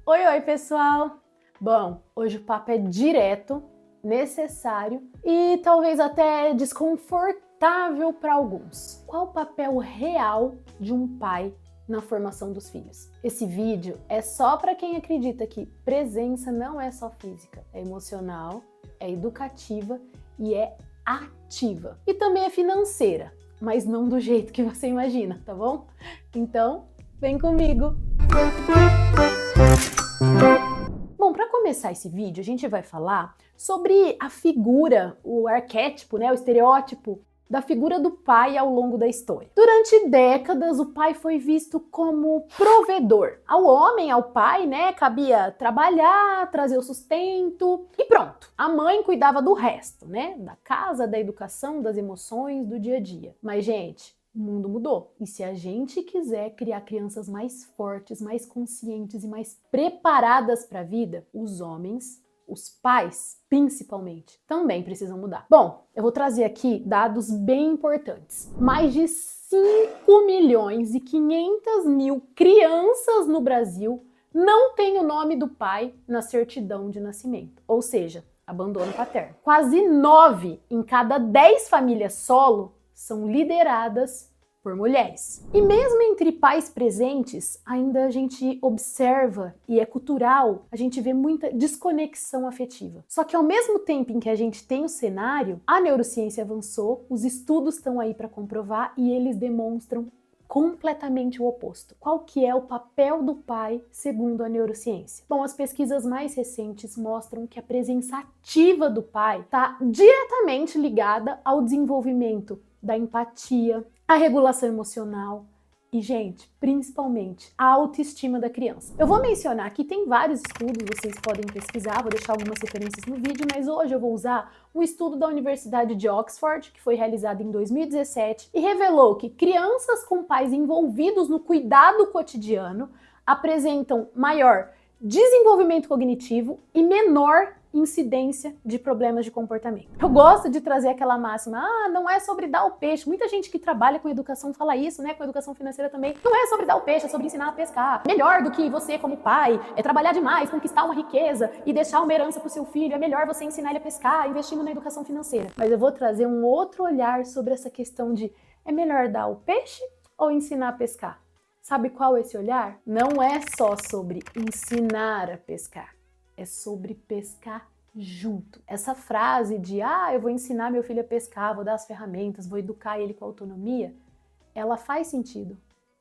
Oi, pessoal! Bom, hoje o papo é direto, necessário e talvez até desconfortável para alguns. Qual o papel real de um pai na formação dos filhos? Esse vídeo é só para quem acredita que presença não é só física, é emocional, é educativa e é ativa. E também é financeira, mas não do jeito que você imagina, tá bom? Então, vem comigo! Bom, para começar esse vídeo, a gente vai falar sobre a figura, o arquétipo, o estereótipo da figura do pai ao longo da história. Durante décadas, o pai foi visto como provedor. Ao homem, ao pai, cabia trabalhar, trazer o sustento e pronto. A mãe cuidava do resto, da casa, da educação, das emoções, do dia a dia. Mas, gente, o mundo mudou. E se a gente quiser criar crianças mais fortes, mais conscientes e mais preparadas para a vida, os homens, os pais, principalmente, também precisam mudar. Bom, eu vou trazer aqui dados bem importantes. Mais de 5.500.000 crianças no Brasil não têm o nome do pai na certidão de nascimento, ou seja, abandono paterno. Quase 9 em cada 10 famílias solo são lideradas por mulheres. E mesmo entre pais presentes, ainda a gente observa, e é cultural, a gente vê muita desconexão afetiva. Só que ao mesmo tempo em que a gente tem o cenário, a neurociência avançou, os estudos estão aí para comprovar e eles demonstram completamente o oposto. Qual que é o papel do pai segundo a neurociência? Bom, as pesquisas mais recentes mostram que a presença ativa do pai está diretamente ligada ao desenvolvimento da empatia, a regulação emocional e, gente, principalmente a autoestima da criança. Eu vou mencionar aqui, tem vários estudos, vocês podem pesquisar, vou deixar algumas referências no vídeo, mas hoje eu vou usar um estudo da Universidade de Oxford, que foi realizado em 2017, e revelou que crianças com pais envolvidos no cuidado cotidiano apresentam maior desenvolvimento cognitivo e menor incidência de problemas de comportamento. Eu gosto de trazer aquela máxima, não é sobre dar o peixe. Muita gente que trabalha com educação fala isso, com educação financeira também. Não é sobre dar o peixe, é sobre ensinar a pescar. Melhor do que você como pai é trabalhar demais, conquistar uma riqueza e deixar uma herança pro seu filho. É melhor você ensinar ele a pescar, investindo na educação financeira. Mas eu vou trazer um outro olhar sobre essa questão de é melhor dar o peixe ou ensinar a pescar? Sabe qual é esse olhar? Não é só sobre ensinar a pescar. É sobre pescar junto. Essa frase de, eu vou ensinar meu filho a pescar, vou dar as ferramentas, vou educar ele com autonomia, ela faz sentido,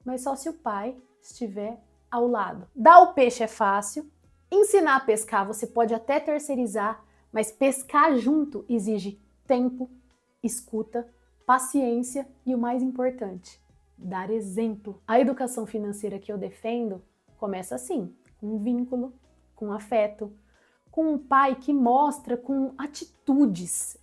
mas só se o pai estiver ao lado. Dar o peixe é fácil, ensinar a pescar você pode até terceirizar, mas pescar junto exige tempo, escuta, paciência e o mais importante, dar exemplo. A educação financeira que eu defendo começa assim, com um vínculo, com afeto, com um pai que mostra com atitudes,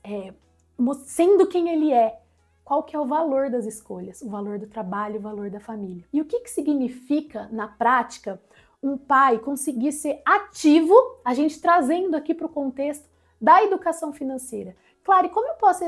sendo quem ele é, qual que é o valor das escolhas, o valor do trabalho, o valor da família. E o que significa, na prática, um pai conseguir ser ativo, a gente trazendo aqui para o contexto da educação financeira. Claro, e como eu posso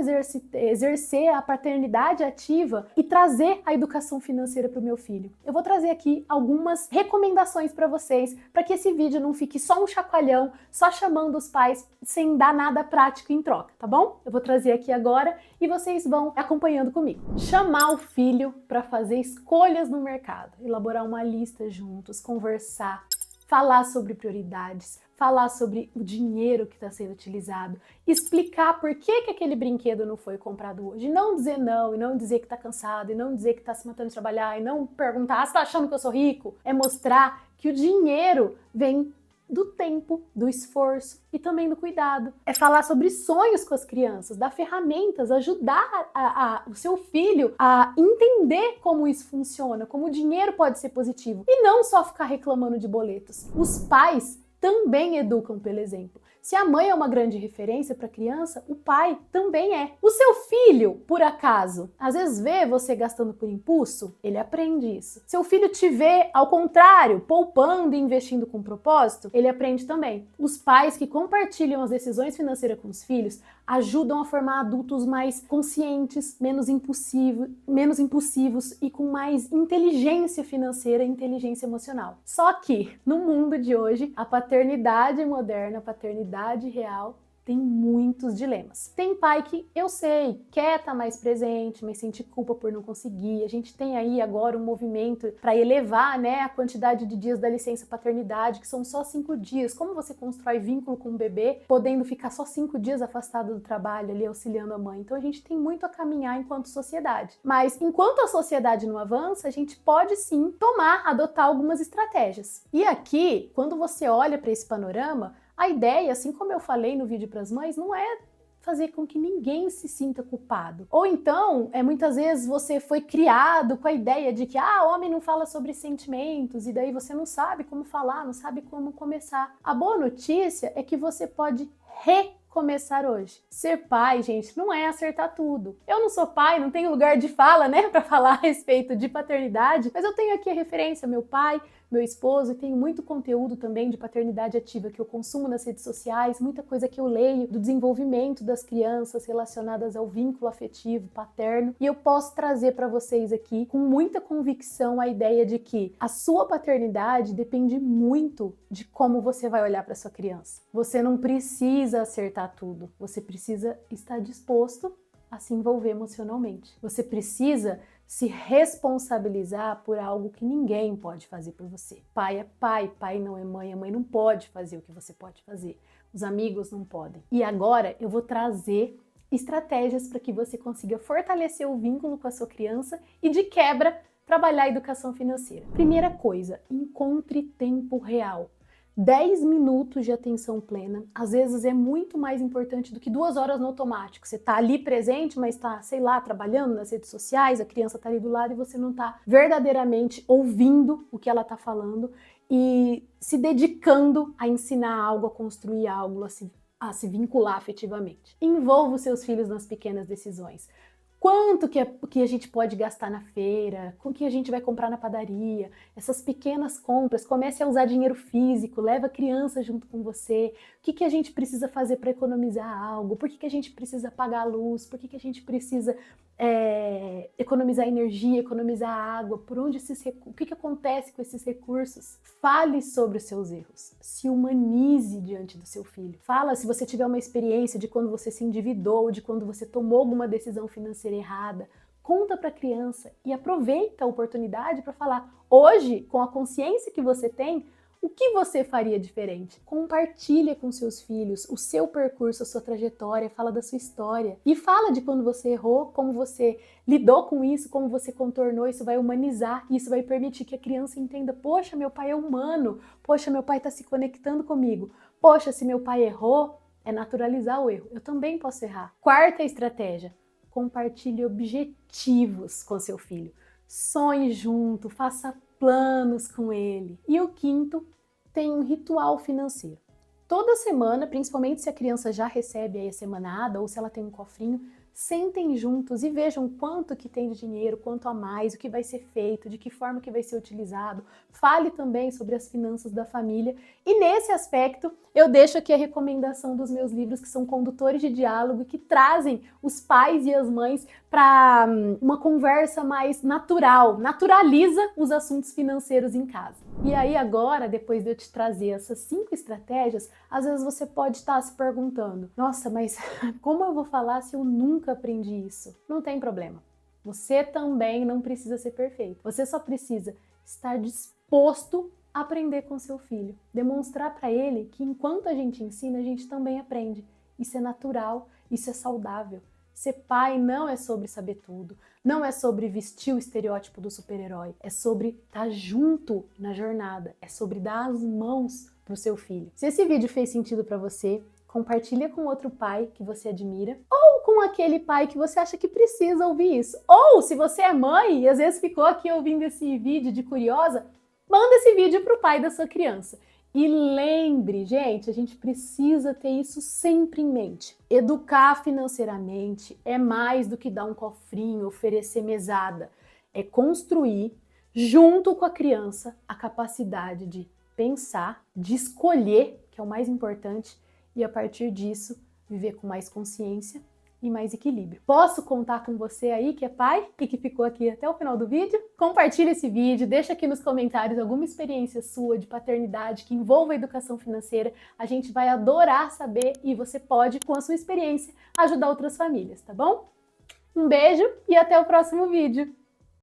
exercer a paternidade ativa e trazer a educação financeira para o meu filho? Eu vou trazer aqui algumas recomendações para vocês, para que esse vídeo não fique só um chacoalhão, só chamando os pais sem dar nada prático em troca, tá bom? Eu vou trazer aqui agora e vocês vão acompanhando comigo. Chamar o filho para fazer escolhas no mercado, elaborar uma lista juntos, conversar, falar sobre prioridades, falar sobre o dinheiro que está sendo utilizado, explicar por que aquele brinquedo não foi comprado hoje, não dizer não, e não dizer que está cansado, e não dizer que está se matando de trabalhar, e não perguntar, você está achando que eu sou rico? É mostrar que o dinheiro vem do tempo, do esforço e também do cuidado. É falar sobre sonhos com as crianças, dar ferramentas, ajudar o seu filho a entender como isso funciona, como o dinheiro pode ser positivo. E não só ficar reclamando de boletos. Os pais também educam pelo exemplo. Se a mãe é uma grande referência para a criança, o pai também é. O seu filho, por acaso, às vezes vê você gastando por impulso, ele aprende isso. Seu filho te vê, ao contrário, poupando e investindo com propósito, ele aprende também. Os pais que compartilham as decisões financeiras com os filhos ajudam a formar adultos mais conscientes, menos impulsivos e com mais inteligência financeira e inteligência emocional. Só que, no mundo de hoje, a paternidade moderna, a paternidade real, tem muitos dilemas. Tem pai que, eu sei, quer estar mais presente, mas sente culpa por não conseguir. A gente tem aí agora um movimento para elevar, né, a quantidade de dias da licença paternidade, que são só 5 dias. Como você constrói vínculo com o bebê, podendo ficar só 5 dias afastado do trabalho, ali auxiliando a mãe? Então a gente tem muito a caminhar enquanto sociedade. Mas enquanto a sociedade não avança, a gente pode sim adotar algumas estratégias. E aqui, quando você olha para esse panorama, a ideia, assim como eu falei no vídeo para as mães, não é fazer com que ninguém se sinta culpado. Ou então, muitas vezes você foi criado com a ideia de que homem não fala sobre sentimentos e daí você não sabe como falar, não sabe como começar. A boa notícia é que você pode recomeçar hoje. Ser pai, gente, não é acertar tudo. Eu não sou pai, não tenho lugar de fala, né, para falar a respeito de paternidade, mas eu tenho aqui a referência, meu pai, meu esposo, e tenho muito conteúdo também de paternidade ativa que eu consumo nas redes sociais, muita coisa que eu leio do desenvolvimento das crianças relacionadas ao vínculo afetivo paterno, e eu posso trazer para vocês aqui com muita convicção a ideia de que a sua paternidade depende muito de como você vai olhar para sua criança. Você não precisa acertar tudo, você precisa estar disposto a se envolver emocionalmente. Você precisa se responsabilizar por algo que ninguém pode fazer por você. Pai é pai, pai não é mãe, a mãe não pode fazer o que você pode fazer, os amigos não podem. E agora eu vou trazer estratégias para que você consiga fortalecer o vínculo com a sua criança e, de quebra, trabalhar a educação financeira. Primeira coisa, encontre tempo real. 10 minutos de atenção plena, às vezes é muito mais importante do que 2 horas no automático. Você tá ali presente, mas tá, sei lá, trabalhando nas redes sociais, a criança tá ali do lado e você não tá verdadeiramente ouvindo o que ela tá falando e se dedicando a ensinar algo, a construir algo, a se vincular afetivamente. Envolva os seus filhos nas pequenas decisões. Quanto que a gente pode gastar na feira, com o que a gente vai comprar na padaria, essas pequenas compras, comece a usar dinheiro físico, leva a criança junto com você, o que a gente precisa fazer para economizar algo, por que a gente precisa pagar a luz, por que a gente precisa economizar energia, economizar água, o que acontece com esses recursos. Fale sobre os seus erros, se humanize diante do seu filho. Fala se você tiver uma experiência de quando você se endividou, de quando você tomou alguma decisão financeira errada. Conta para a criança e aproveita a oportunidade para falar hoje, com a consciência que você tem, o que você faria diferente? Compartilha com seus filhos o seu percurso, a sua trajetória, fala da sua história. E fala de quando você errou, como você lidou com isso, como você contornou. Isso vai humanizar, isso vai permitir que a criança entenda: poxa, meu pai é humano, poxa, meu pai está se conectando comigo, poxa, se meu pai errou, é naturalizar o erro. Eu também posso errar. Quarta estratégia: compartilhe objetivos com seu filho. Sonhe junto, faça planos com ele. E o quinto, tem um ritual financeiro. Toda semana, principalmente se a criança já recebe aí a semanada ou se ela tem um cofrinho, sentem juntos e vejam quanto que tem de dinheiro, quanto a mais, o que vai ser feito, de que forma que vai ser utilizado. Fale também sobre as finanças da família. E nesse aspecto, eu deixo aqui a recomendação dos meus livros, que são condutores de diálogo, que trazem os pais e as mães para uma conversa mais natural, naturaliza os assuntos financeiros em casa. E aí agora, depois de eu te trazer essas 5 estratégias, às vezes você pode estar se perguntando: nossa, mas como eu vou falar se eu nunca aprendi isso? Não tem problema. Você também não precisa ser perfeito. Você só precisa estar disposto a aprender com seu filho. Demonstrar para ele que enquanto a gente ensina, a gente também aprende. Isso é natural, isso é saudável. Ser pai não é sobre saber tudo, não é sobre vestir o estereótipo do super-herói, é sobre estar junto na jornada, é sobre dar as mãos pro seu filho. Se esse vídeo fez sentido para você, compartilha com outro pai que você admira, ou com aquele pai que você acha que precisa ouvir isso. Ou se você é mãe e às vezes ficou aqui ouvindo esse vídeo de curiosa, manda esse vídeo pro pai da sua criança. E lembre, gente, a gente precisa ter isso sempre em mente. Educar financeiramente é mais do que dar um cofrinho, oferecer mesada. É construir, junto com a criança, a capacidade de pensar, de escolher, que é o mais importante, e a partir disso, viver com mais consciência e mais equilíbrio. Posso contar com você aí que é pai e que ficou aqui até o final do vídeo? Compartilha esse vídeo, deixa aqui nos comentários alguma experiência sua de paternidade que envolva a educação financeira. A gente vai adorar saber e você pode, com a sua experiência, ajudar outras famílias, tá bom? Um beijo e até o próximo vídeo!